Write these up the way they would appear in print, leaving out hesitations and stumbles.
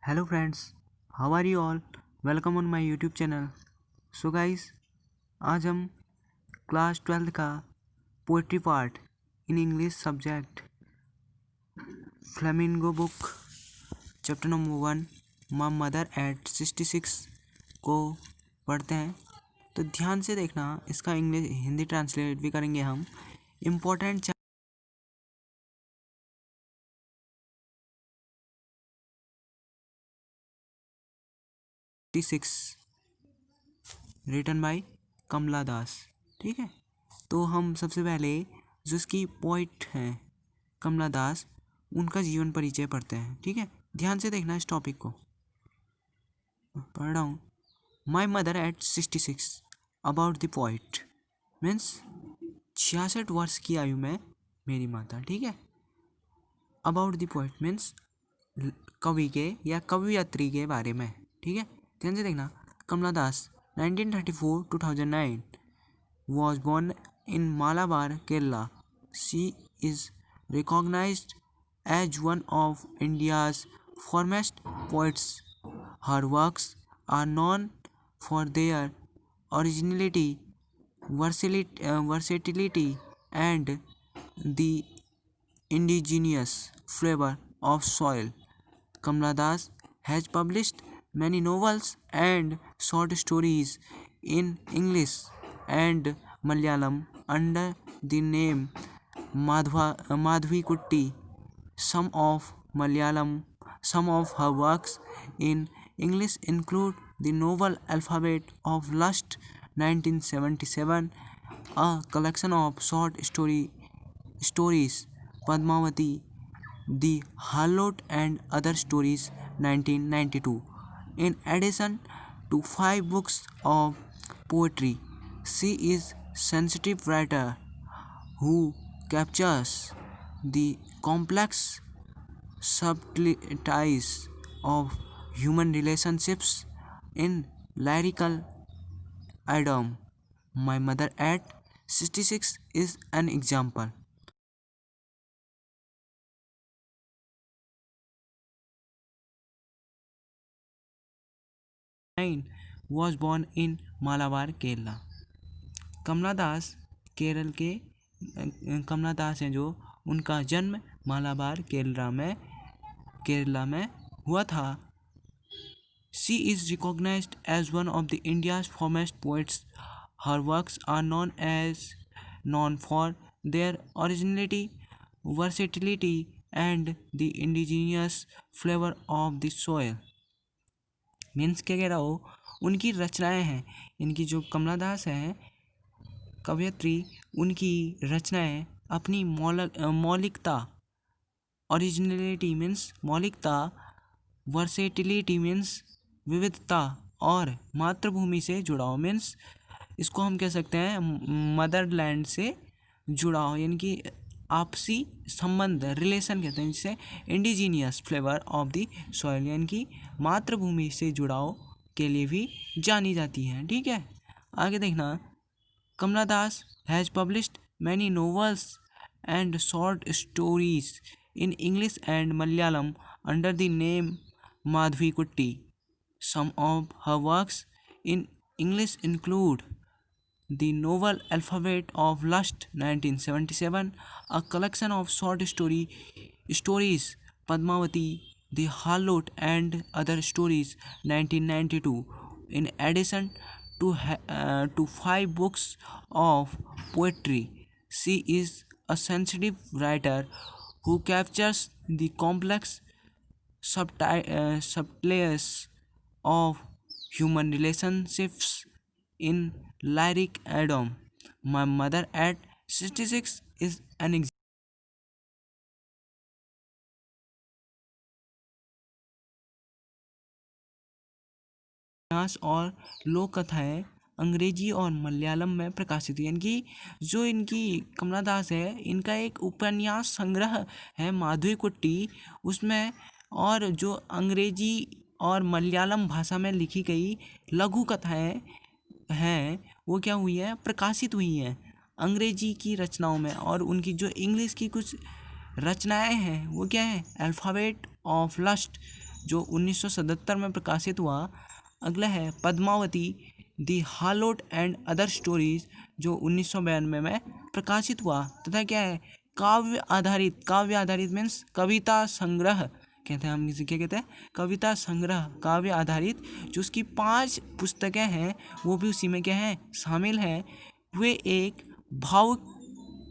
Hello friends, how are you all? Welcome on my YouTube channel. So guys, आज हम class 12 का poetry part in English subject flamingo book chapter number 1 my mother eight 66 को पढ़ते हैं। तो ध्यान से देखना, इसका इंग्लिश हिंदी ट्रांसलेट भी करेंगे हम। इम्पोर्टेंट 66 रिटन बाय कमला दास। ठीक है, तो हम सबसे पहले जो इसकी पोइट हैं कमला दास, उनका जीवन परिचय पढ़ते हैं। ठीक है, ध्यान से देखना इस टॉपिक को। पढ़ रहा हूँ। My mother eight 66 about the poet means 66 वर्ष की आयु में मेरी माता। ठीक है, अबाउट द पोइट मीन्स कवि के या कवियत्री के बारे में। ठीक है, ध्यान से देखना। कमला दास 1934-2009 was born in Malabar, Kerala. She is recognized as one of India's foremost poets. Her works are known for their originality, versatility, and the indigenous flavor of soil. Kamala Das has published many novels and short stories in English and Malayalam under the name Madhvi Kutti. Some of her works in English include the novel Alphabet of Lust 1977, a collection of short stories Padmavati, The Harlot and Other Stories 1992. In addition to 5 books of poetry, she is sensitive writer who captures the complex subtleties of human relationships in lyrical idiom. My mother at 66 is an example. Was born in Malabar, Kerala. कमला दास केरल के कमला दास हैं जो उनका जन्म मालाबार केरला में हुआ था। She is recognised as one of the India's foremost poets. Her works are known for their originality, versatility and the indigenous flavour of the soil. Means क्या कह रहा हो, उनकी रचनाएं हैं, इनकी जो कमला दास हैं कवयित्री, उनकी रचनाएं अपनी मौलिकता, ओरिजिनलिटी मीन्स मौलिकता, वर्सेटिलिटी मीन्स विविधता, और मातृभूमि से जुड़ाव मीन्स इसको हम कह सकते हैं मदरलैंड से जुड़ाव, यानी कि आपसी संबंध, रिलेशन कहते हैं जिसे indigenous flavour of the soil, यानी कि मातृभूमि से जुड़ाव के लिए भी जानी जाती हैं। ठीक है, आगे देखना। Kamala Das has published many novels and short stories in English and Malayalam under the name Madhavi Kutty. Some of her works in English include the novel Alphabet of Lust 1977, a collection of short stories Padmavati, The Harlot and Other Stories 1992. In addition to 5 books of poetry, she is a sensitive writer who captures the complex subtleties of human relationships in lyric idiom. My mother at 66 is an उपन्यास और लोक कथाएँ अंग्रेजी और मलयालम में प्रकाशित हुई। यानी कि जो इनकी कमला दास है, इनका एक उपन्यास संग्रह है माधवी कुट्टी, उसमें, और जो अंग्रेजी और मलयालम भाषा में लिखी गई लघु कथाएँ हैं वो क्या हुई है, प्रकाशित हुई हैं अंग्रेजी की रचनाओं में। और उनकी जो इंग्लिश की कुछ रचनाएं हैं वो क्या है, अल्फ़ाबेट ऑफ लस्ट जो 1977 में प्रकाशित हुआ। अगला है पद्मावती दी हालोट एंड अदर स्टोरीज, जो 1992 में प्रकाशित हुआ। तथा क्या है, काव्य आधारित मीन्स कविता संग्रह कहते हैं हम इसे, क्या कहते हैं, कविता संग्रह, काव्य आधारित, जो उसकी 5 पुस्तकें हैं वो भी उसी में क्या है, शामिल हैं। वे एक भावुक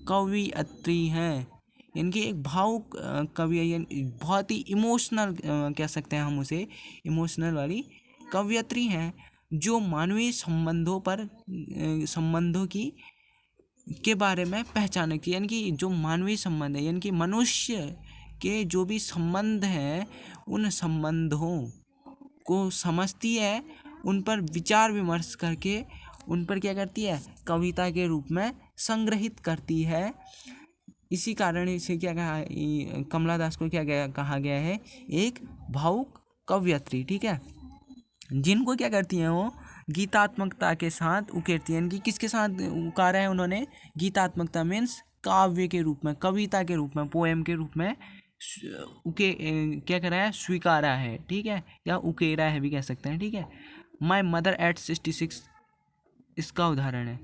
कवियत्री हैं, इनकी एक भावुक कवि है, बहुत ही इमोशनल कह सकते हैं हम उसे, इमोशनल वाली कवियत्री हैं, जो मानवीय संबंधों की के बारे में पहचान की, यानी कि जो मानवीय संबंध है, यानी कि मनुष्य के जो भी संबंध हैं उन संबंधों को समझती है, उन पर विचार विमर्श करके उन पर क्या करती है, कविता के रूप में संग्रहित करती है। इसी कारण इसे क्या कमला दास को कहा गया है, एक भावुक कवियत्री। ठीक है, जिनको क्या करती हैं वो गीतात्मकता के साथ उकेरती हैं। इनकी किसके साथ उकारा है उन्होंने, गीतात्मकता मीन्स काव्य के रूप में, कविता के रूप में, पोएम के रूप में क्या करा है, स्वीकारा है। ठीक है, या उकेरा है भी कह सकते हैं। ठीक है, माई मदर एट 66 इसका उदाहरण है,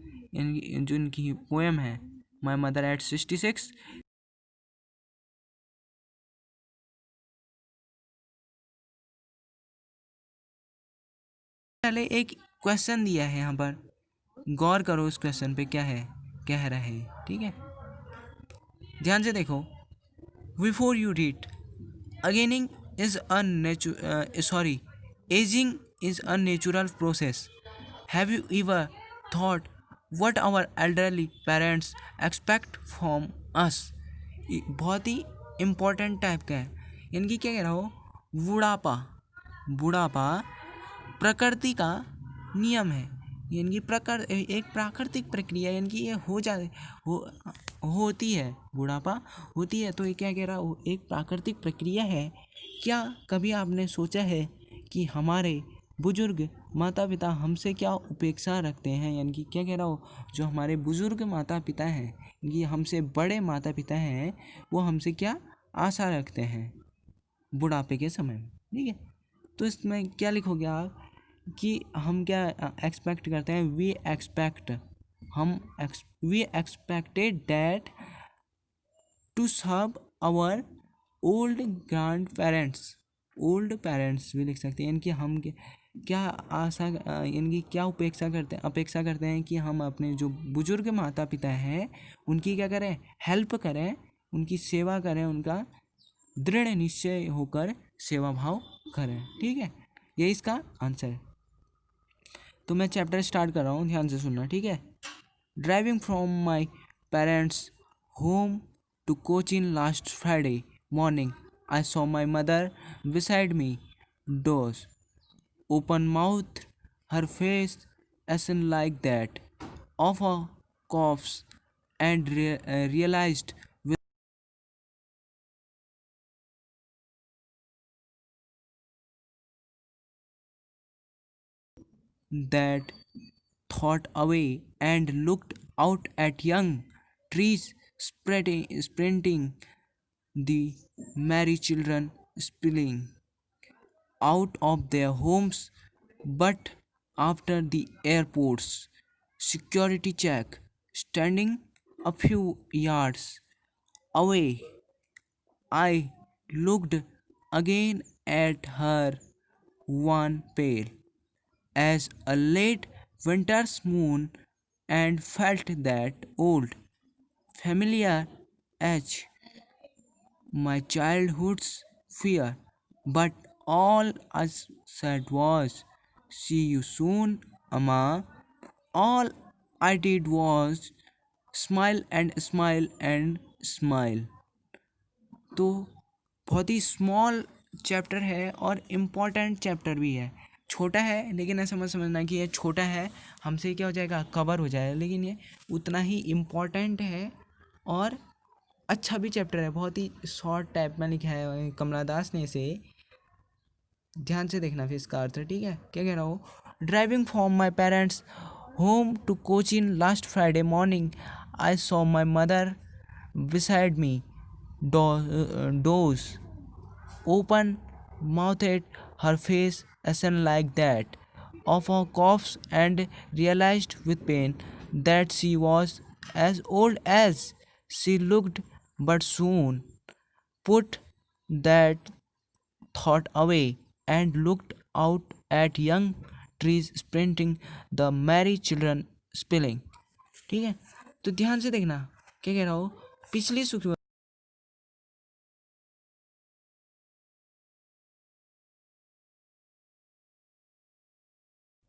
जो इनकी पोएम है माई मदर एट 66। पहले एक क्वेश्चन दिया है यहाँ पर, गौर करो उस क्वेश्चन पे क्या है, कह रहा है। ठीक है, ध्यान से देखो। Before you read, ageing is ageing is a natural process. Have you ever thought what our elderly parents expect from us। बहुत ही इम्पोर्टेंट टाइप का है, यानी कि क्या कह रहा हो, बुढ़ापा प्रकृति का नियम है, यानी कि एक प्राकृतिक प्रक्रिया, यानी कि ये होती है, बुढ़ापा होती है, तो ये क्या कह रहा हो, एक प्राकृतिक प्रक्रिया है। क्या कभी आपने सोचा है कि हमारे बुजुर्ग माता पिता हमसे क्या अपेक्षा रखते हैं, यानी कि क्या कह रहा हो, जो हमारे बुजुर्ग माता पिता हैं, ये हमसे बड़े माता पिता हैं, वो हमसे क्या आशा रखते हैं बुढ़ापे के समय में। ठीक है, तो इसमें क्या लिखोगे आप कि हम क्या एक्सपेक्ट करते हैं, we expected that to serve our old grandparents भी लिख सकते हैं, यानी कि हम क्या आशा, यानी कि क्या अपेक्षा करते हैं कि हम अपने जो बुजुर्ग माता पिता हैं उनकी क्या करें, हेल्प करें, उनकी सेवा करें, उनका दृढ़ निश्चय होकर सेवा भाव करें। ठीक है, ये इसका आंसर है। तो मैं चैप्टर स्टार्ट कर रहा हूँ, ध्यान से सुनना। ठीक है, driving from my parents home to Cochin last Friday morning, I saw my mother beside me, doors open mouth, her face ashen like that of a corpse, and realized that thought away and looked out at young trees sprinting, the merry children spilling out of their homes. But after the airport's security check, standing a few yards away, I looked again at her, one pale as a late winter's moon, and felt that old familiar edge, my childhood's fear. But all I said was, "See you soon, Amma." All I did was smile and smile and smile. तो बहुत ही small chapter है और important chapter भी है। छोटा है लेकिन ऐसा मत समझना कि ये छोटा है हमसे क्या हो जाएगा, कवर हो जाएगा, लेकिन ये उतना ही इम्पॉर्टेंट है और अच्छा भी चैप्टर है। बहुत ही शॉर्ट टाइप में लिखा है कमला दास ने इसे, ध्यान से देखना फिर इसका अर्थ। ठीक है, क्या कह रहा हूँ, driving from my parents home to Cochin last Friday morning, I saw my mother beside me, doors open, mouthed her face ascend like that of a corpse and realized with pain that she was as old as she looked, but soon put that thought away and looked out at young trees sprinting, the merry children spilling. ठीक है, तो ध्यान से देखना क्या कह रहा हूँ। पिछली शुक्रवार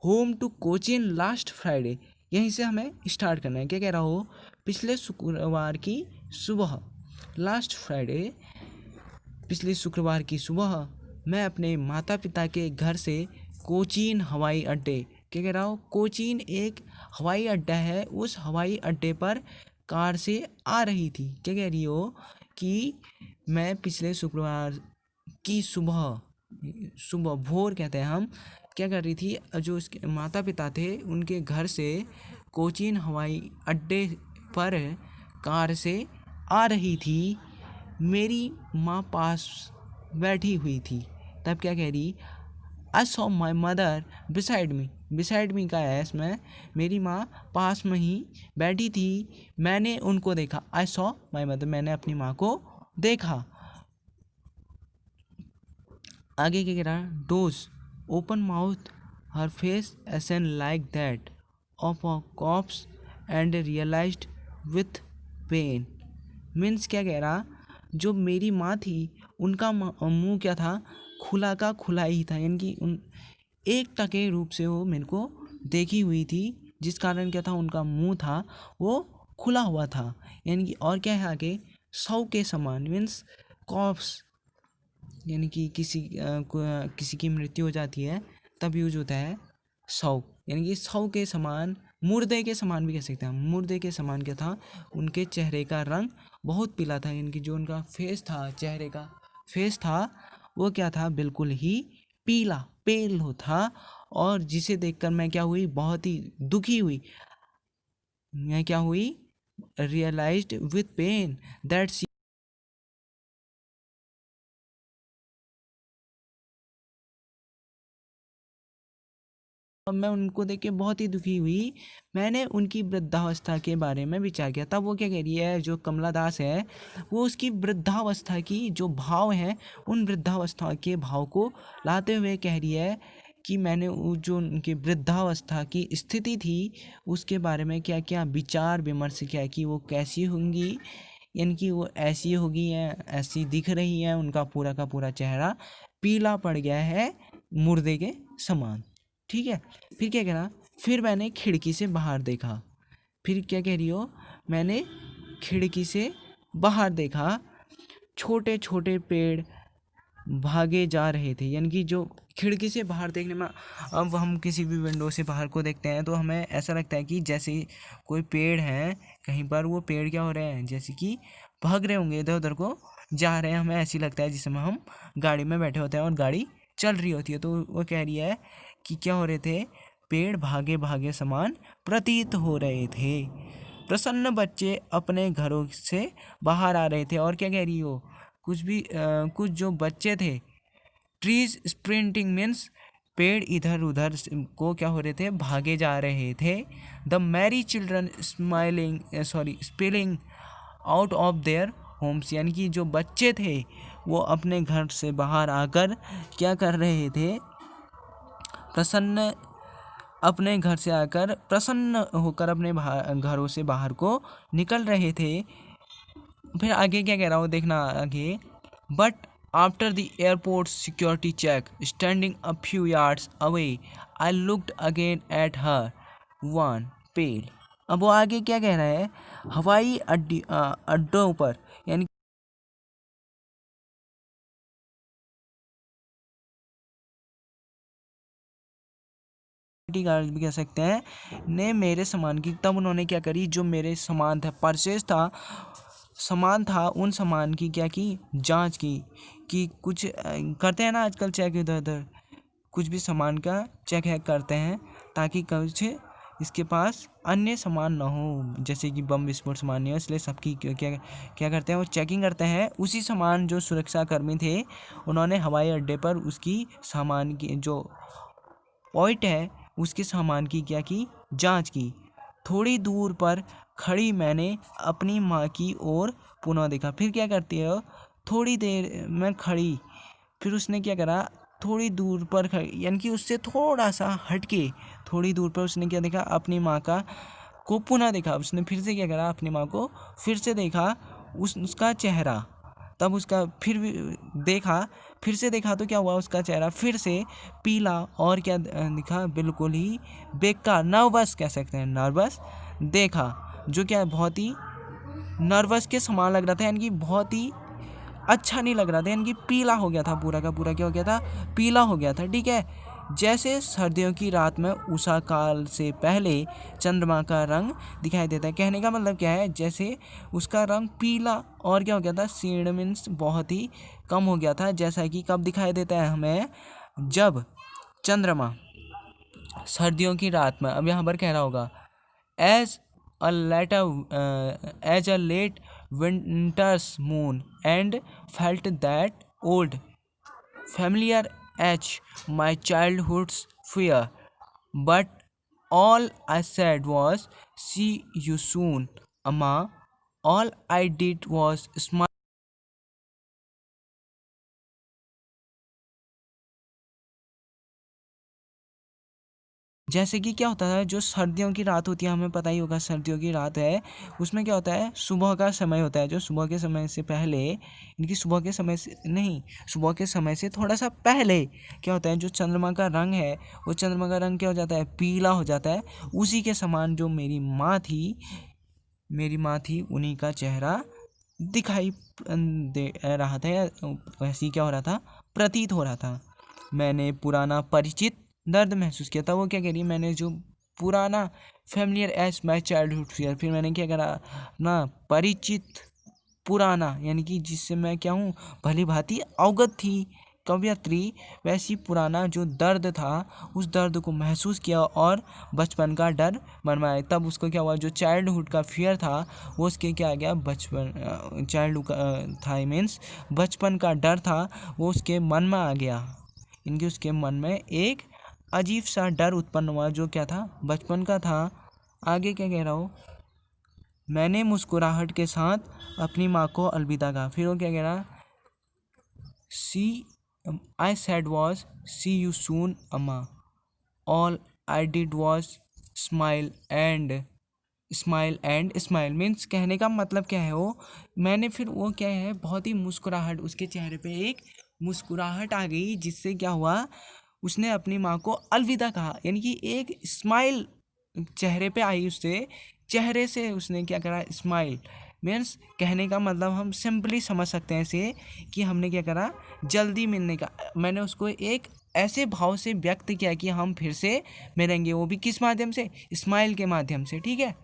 home to Cochin last Friday, यहीं से हमें स्टार्ट करना है। क्या कह रहा हो, पिछले शुक्रवार की सुबह, लास्ट फ्राइडे, पिछले शुक्रवार की सुबह मैं अपने माता पिता के घर से कोचीन हवाई अड्डे, क्या कह रहा हूँ, कोचीन एक हवाई अड्डा है, उस हवाई अड्डे पर कार से आ रही थी। क्या कह रही हो कि मैं पिछले शुक्रवार की सुबह, सुबह भोर कहते हैं हम, क्या कर रही थी, जो उसके माता पिता थे उनके घर से कोचीन हवाई अड्डे पर कार से आ रही थी। मेरी माँ पास बैठी हुई थी। तब क्या कह रही, आई saw my mother beside me, beside me का है इसमें, मेरी माँ पास में ही बैठी थी, मैंने उनको देखा। आई सॉ माई मदर, मैंने अपनी माँ को देखा। आगे क्या कह रहा है, doors open mouth her face ashen like that of a corpse and realized with pain. Means क्या कह रहा, जो मेरी माँ थी उनका मुंह क्या था, खुला का खुला ही था, यानी कि उन एक टके रूप से वो मेरे को देखी हुई थी, जिस कारण क्या था, उनका मुंह था वो खुला हुआ था। यानी कि और क्या है आगे, सौ के समान, मीन्स कॉप्स, यानी कि किसी की मृत्यु हो जाती है तब यूज होता है सौ, यानी कि सौ के समान, मुर्दे के समान भी कह सकते हैं। मुर्दे के समान क्या था, उनके चेहरे का रंग बहुत पीला था, यानी कि जो उनका फेस था, चेहरे का फेस था वो क्या था, बिल्कुल ही पीला पेल हो था। और जिसे देखकर मैं क्या हुई, बहुत ही दुखी हुई। मैं क्या हुई, रियलाइज्ड विथ पेन दैट अब मैं उनको देख के बहुत ही दुखी हुई। मैंने उनकी वृद्धावस्था के बारे में विचार किया। तब वो क्या कह रही है, जो कमला दास है वो उसकी वृद्धावस्था की जो भाव हैं, उन वृद्धावस्था के भाव को लाते हुए कह रही है कि मैंने वो जो उनकी वृद्धावस्था की स्थिति थी उसके बारे में क्या क्या विचार विमर्श किया कि वो कैसी होंगी, यानी कि वो ऐसी होगी या ऐसी दिख रही है, उनका पूरा का पूरा चेहरा पीला पड़ गया है मुर्दे के समान। ठीक है, फिर क्या करा, फिर मैंने खिड़की से बाहर देखा। फिर क्या कह रही हो, मैंने खिड़की से बाहर देखा, छोटे छोटे पेड़ भागे जा रहे थे। यानी कि जो खिड़की से बाहर देखने में, अब हम किसी भी विंडो से बाहर को देखते हैं तो हमें ऐसा लगता है कि जैसे कोई पेड़ है कहीं पर, वो पेड़ क्या हो रहे हैं, जैसे कि भाग रहे होंगे, इधर उधर को जा रहे हैं, हमें ऐसी लगता है जिस समय हम गाड़ी में बैठे होते हैं और गाड़ी चल रही होती है। तो वो कह रही है कि क्या हो रहे थे, पेड़ भागे भागे समान प्रतीत हो रहे थे। प्रसन्न बच्चे अपने घरों से बाहर आ रहे थे। और क्या कह रही हो, कुछ जो बच्चे थे, ट्रीज स्प्रिंटिंग मीन्स पेड़ इधर उधर को क्या हो रहे थे, भागे जा रहे थे। The Mary children spilling out of their homes, यानी कि जो बच्चे थे वो अपने घर से बाहर आकर क्या कर रहे थे, प्रसन्न, अपने घर से आकर प्रसन्न होकर अपने घरों से बाहर को निकल रहे थे। फिर आगे क्या कह रहा हूँ, देखना आगे, but after the airport security check standing a few yards away I looked again at her wan pale. अब वो आगे क्या कह रहा है, हवाई अड्डों पर, यानी गार्ड भी कह सकते हैं, ने मेरे सामान की, तब उन्होंने क्या करी, जो मेरे सामान था, परचेज था, सामान था, उन सामान की क्या की, जांच की, कि कुछ करते हैं ना आजकल चेक, इधर उधर कुछ भी सामान का चेक है करते हैं ताकि कुछ इसके पास अन्य सामान ना हो, जैसे कि बम विस्फोट सामान नहीं हो, इसलिए सबकी क्या क्या करते हैं, वो चेकिंग करते हैं। उसी सामान जो सुरक्षा कर्मी थे उन्होंने हवाई अड्डे पर उसकी सामान की जो पॉइंट है उसके सामान की क्या की, जांच की। थोड़ी दूर पर खड़ी मैंने अपनी माँ की ओर पुनः देखा। फिर क्या करती है, थोड़ी देर में खड़ी, फिर उसने क्या करा, थोड़ी दूर पर खड़ी यानी कि उससे थोड़ा सा हटके थोड़ी दूर पर उसने क्या देखा, अपनी माँ का को पुनः देखा। उसने फिर से क्या करा, अपनी माँ को फिर से देखा, उसका चेहरा, तब उसका फिर भी देखा, फिर से देखा तो क्या हुआ, उसका चेहरा फिर से पीला और क्या दिखा, बिल्कुल ही बेकार, नर्वस कह सकते हैं, नर्वस देखा, जो क्या बहुत ही नर्वस के समान लग रहा था, यानी कि बहुत ही अच्छा नहीं लग रहा था, यानी कि पीला हो गया था, पूरा का पूरा क्या हो गया था, पीला हो गया था। ठीक है, जैसे सर्दियों की रात में उषा काल से पहले चंद्रमा का रंग दिखाई देता है। कहने का मतलब क्या है, जैसे उसका रंग पीला और क्या हो गया था, सीड मीन्स बहुत ही कम हो गया था। जैसा कि कब दिखाई देता है हमें, जब चंद्रमा सर्दियों की रात में, अब यहाँ पर कह रहा होगा, as a later as a late winter's moon and felt that old familiar edge my childhood's fear, but all I said was see you soon, amma. All I did was smile. जैसे कि क्या होता है, जो सर्दियों की रात होती है, हमें पता ही होगा सर्दियों की रात है, उसमें क्या होता है, सुबह का समय होता है, जो सुबह के समय से पहले, इनकी सुबह के समय से नहीं, सुबह के समय से थोड़ा सा पहले क्या होता है, जो चंद्रमा का रंग है, वो चंद्रमा का रंग क्या हो जाता है, पीला हो जाता है। उसी के समान जो मेरी माँ थी उन्हीं का चेहरा दिखाई दे रहा था, या वैसे ही क्या हो रहा था, प्रतीत हो रहा था। मैंने पुराना परिचित दर्द महसूस किया था। वो क्या कह रही है, मैंने जो पुराना familiar as my childhood fear, फिर मैंने क्या करा ना, परिचित पुराना, यानी कि जिससे मैं क्या हूँ, भली भांति अवगत थी कवयत्री, वैसी पुराना जो दर्द था उस दर्द को महसूस किया और बचपन का डर मन में आया। तब उसको क्या हुआ, जो चाइल्डहुड का फियर था वो उसके क्या आ गया, बचपन चाइल्डहुड था मीन्स बचपन का डर था, वो उसके मन में आ गया। इनके उसके मन में एक अजीब सा डर उत्पन्न हुआ, जो क्या था, बचपन का था। आगे क्या कह रहा हो, मैंने मुस्कुराहट के साथ अपनी माँ को अलविदा कहा। फिर वो क्या कह रहा, see I said was see you soon Amma. All I did was smile and smile means कहने का मतलब क्या है, वो मैंने फिर वो क्या है, बहुत ही मुस्कुराहट, उसके चेहरे पे एक मुस्कुराहट आ गई, जिससे क्या हुआ, उसने अपनी माँ को अलविदा कहा, यानी कि एक स्माइल चेहरे पे आई, उससे चेहरे से उसने क्या करा, स्माइल मीन्स कहने का मतलब हम सिंपली समझ सकते हैं इसे, कि हमने क्या करा, जल्दी मिलने का, मैंने उसको एक ऐसे भाव से व्यक्त किया कि हम फिर से मिलेंगे, वो भी किस माध्यम से, स्माइल के माध्यम से। ठीक है,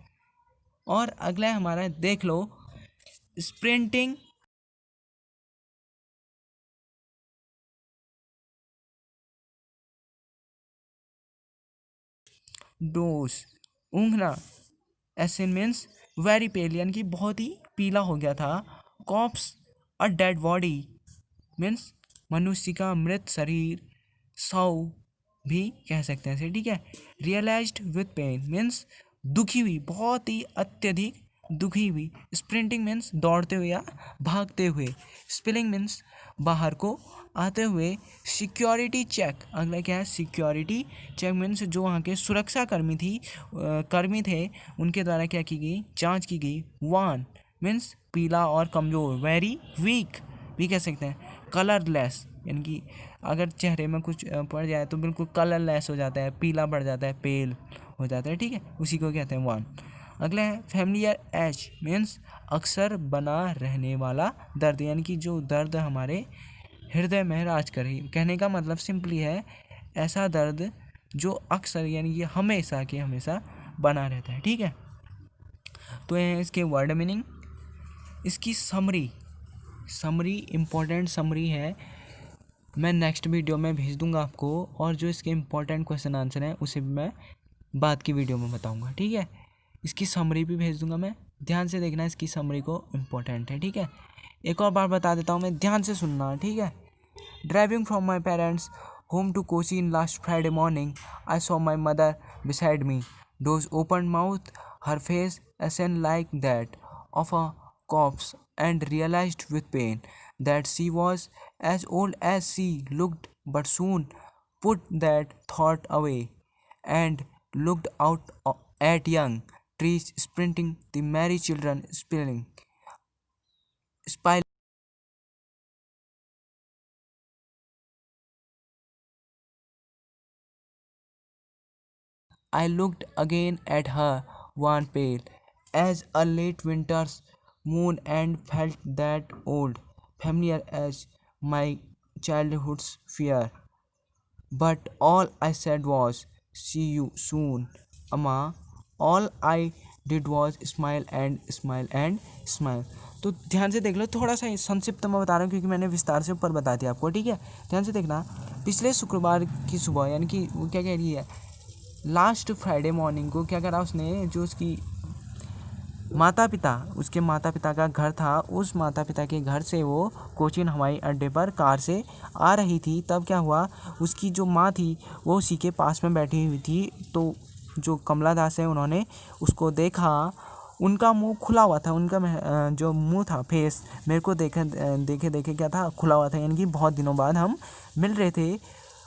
और अगला है हमारा, देख लो, स्प्रिंटिंग डोज, ऊँघना, एसिन मीन्स वेरी पेल, यानी कि बहुत ही पीला हो गया था। Corpse, a dead body means मनुष्य का मृत शरीर, सौ भी कह सकते हैं इसे। ठीक है, रियलाइज्ड विथ पेन मीन्स दुखी हुई, बहुत ही अत्यधिक दुखी हुई। स्प्रिंटिंग मीन्स दौड़ते हुए या भागते हुए। स्पिलिंग मीन्स बाहर को आते हुए। सिक्योरिटी चेक, अगला क्या है, सिक्योरिटी चेक मीन्स जो वहाँ के सुरक्षा कर्मी थे उनके द्वारा क्या की गई, जांच की गई। वन मीन्स पीला और कमज़ोर। वेरी वीक भी कह सकते हैं। कलरलेस, यानी कि अगर चेहरे में कुछ पड़ जाए तो बिल्कुल कलरलेस हो जाता है, पीला पड़ जाता है, पेल हो जाता है। ठीक है, उसी को कहते हैं वन। अगला है फैमिलियर एज मीन्स अक्सर बना रहने वाला दर्द, यानी कि जो दर्द हमारे हृदय में राज करे। कहने का मतलब सिंपली है, ऐसा दर्द जो अक्सर यानी कि हमेशा के हमेशा बना रहता है। ठीक है, तो ये है इसके वर्ड मीनिंग। इसकी समरी इम्पोर्टेंट समरी है, मैं नेक्स्ट वीडियो में भेज दूंगा आपको, और जो इसके इम्पोर्टेंट क्वेश्चन आंसर हैं उसे भी मैं बाद की वीडियो में बताऊंगा, ठीक है। इसकी समरी भी भेज दूंगा मैं, ध्यान से देखना, इसकी समरी को इम्पोर्टेंट है, ठीक है। एक और बार बता देता हूँ मैं, ध्यान से सुनना, ठीक है। Driving from my parents home to Cochin last Friday morning, I saw my mother beside me, doors open mouth, her face ashen like that of a corpse, and realized with pain that she was as old as she looked, but soon put that thought away and looked out at young trees sprinting, the merry children spilling. I looked again at her, wan pale as a late winter's moon, and felt that old, familiar as my childhood's fear. But all I said was, "See you soon, Amma." All I did was smile and smile and smile. तो ध्यान से देख लो, थोड़ा सा संक्षिप्त मैं बता रहा हूँ क्योंकि मैंने विस्तार से ऊपर बता दिया आपको, ठीक है। ध्यान से देखना, पिछले शुक्रवार की सुबह, यानी कि वो क्या कह रही है, लास्ट फ्राइडे मॉर्निंग को क्या करा उसने, जो उसकी माता पिता, उसके माता पिता का घर था, उस माता पिता के घर से वो कोचीन हवाई अड्डे पर कार से आ रही थी। तब क्या हुआ, उसकी जो माँ थी वो उसी के पास में बैठी हुई थी। तो जो कमला दास है उन्होंने उसको देखा, उनका मुंह खुला हुआ था, उनका जो मुंह था, फेस मेरे को देखे देखे देखे क्या था, खुला हुआ था, यानी कि बहुत दिनों बाद हम मिल रहे थे।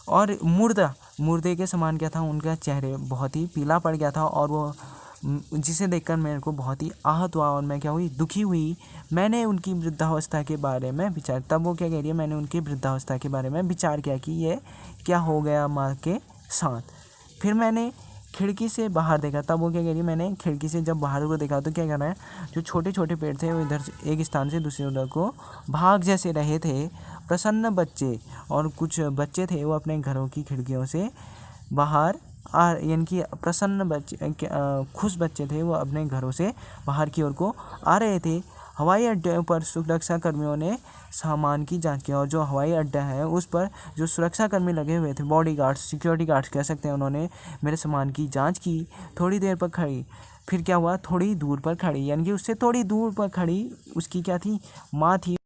और मुर्दे के समान क्या था, उनका चेहरे बहुत ही पीला पड़ गया था, और वो जिसे देखकर मेरे को बहुत ही आहत हुआ और मैं क्या हुई, दुखी हुई। मैंने उनकी वृद्धावस्था के बारे में विचार, तब वो क्या कह रही है, मैंने उनकी वृद्धावस्था के बारे में विचार किया कि ये क्या हो गया माँ के साथ। फिर मैंने खिड़की से बाहर देखा, तब वो क्या कह रही है, मैंने खिड़की से जब बाहर को देखा तो क्या कर रहा है, जो छोटे छोटे पेड़ थे वो इधर से एक स्थान से दूसरे उधर को भाग जैसे रहे थे। प्रसन्न बच्चे और कुछ बच्चे थे वो अपने घरों की खिड़कियों से बाहर यानी कि प्रसन्न बच्चे, खुश बच्चे थे, वो अपने घरों से बाहर की ओर को आ रहे थे। हवाई अड्डे पर सुरक्षा कर्मियों ने सामान की जांच की, और जो हवाई अड्डा है उस पर जो सुरक्षा कर्मी लगे हुए थे, बॉडीगार्ड्स, सिक्योरिटी गार्ड्स कह सकते हैं, उन्होंने मेरे सामान की जांच की। थोड़ी देर पर खड़ी, फिर क्या हुआ, थोड़ी दूर पर खड़ी, यानी कि उससे थोड़ी दूर पर खड़ी उसकी क्या थी, माँ थी।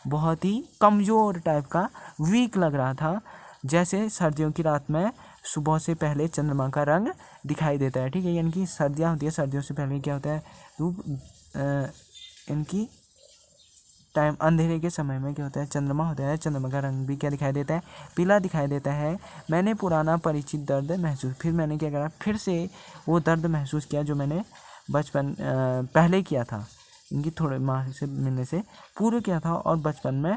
बहुत ही कमज़ोर टाइप का, वीक लग रहा था, जैसे सर्दियों की रात में सुबह से पहले चंद्रमा का रंग दिखाई देता है, ठीक है। यानी कि सर्दियाँ होती है, सर्दियों से पहले क्या होता है, धूप, इनकी टाइम अंधेरे के समय में क्या होता है, चंद्रमा होता है, चंद्रमा का रंग भी क्या दिखाई देता है, पीला दिखाई देता है। मैंने पुराना परिचित दर्द महसूस, फिर मैंने क्या करा, फिर से वो दर्द महसूस किया जो मैंने बचपन पहले किया था, इनकी थोड़े माँ से मिलने से पूर्व किया था। और बचपन में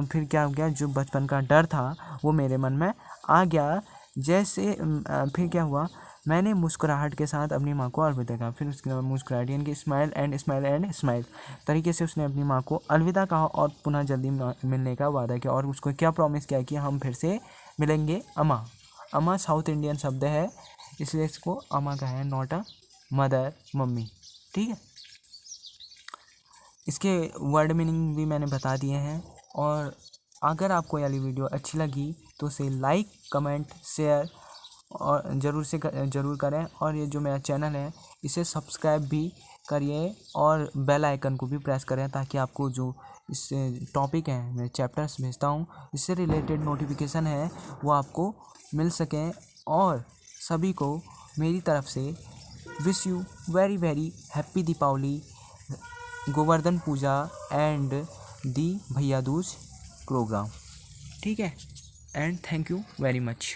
फिर क्या हो गया, जो बचपन का डर था वो मेरे मन में आ गया। जैसे फिर क्या हुआ, मैंने मुस्कुराहट के साथ अपनी माँ को अलविदा कहा। फिर उसके बाद मुस्कुराहट, यानी कि smile and smile and smile तरीके से उसने अपनी माँ को अलविदा कहा और पुनः जल्दी मिलने का वादा किया। और उसको क्या प्रॉमिस किया कि हम फिर से मिलेंगे। अम्मा, अम्मा साउथ इंडियन शब्द है, इसलिए इसको अम्मा कहा है, नॉट अ मदर, मम्मी, ठीक है। इसके वर्ड मीनिंग भी मैंने बता दिए हैं। और अगर आपको ये वाली वीडियो अच्छी लगी तो उसे लाइक, कमेंट, शेयर और ज़रूर करें। और ये जो मेरा चैनल है इसे सब्सक्राइब भी करिए और बेल आइकन को भी प्रेस करें, ताकि आपको जो इस टॉपिक है, मैं चैप्टर्स भेजता हूँ, इससे रिलेटेड नोटिफिकेशन है वो आपको मिल सकें। और सभी को मेरी तरफ से wish you very very happy Deepavali, Govardhan Puja and the Bhaiya Dooj program, ठीक है। And thank you very much.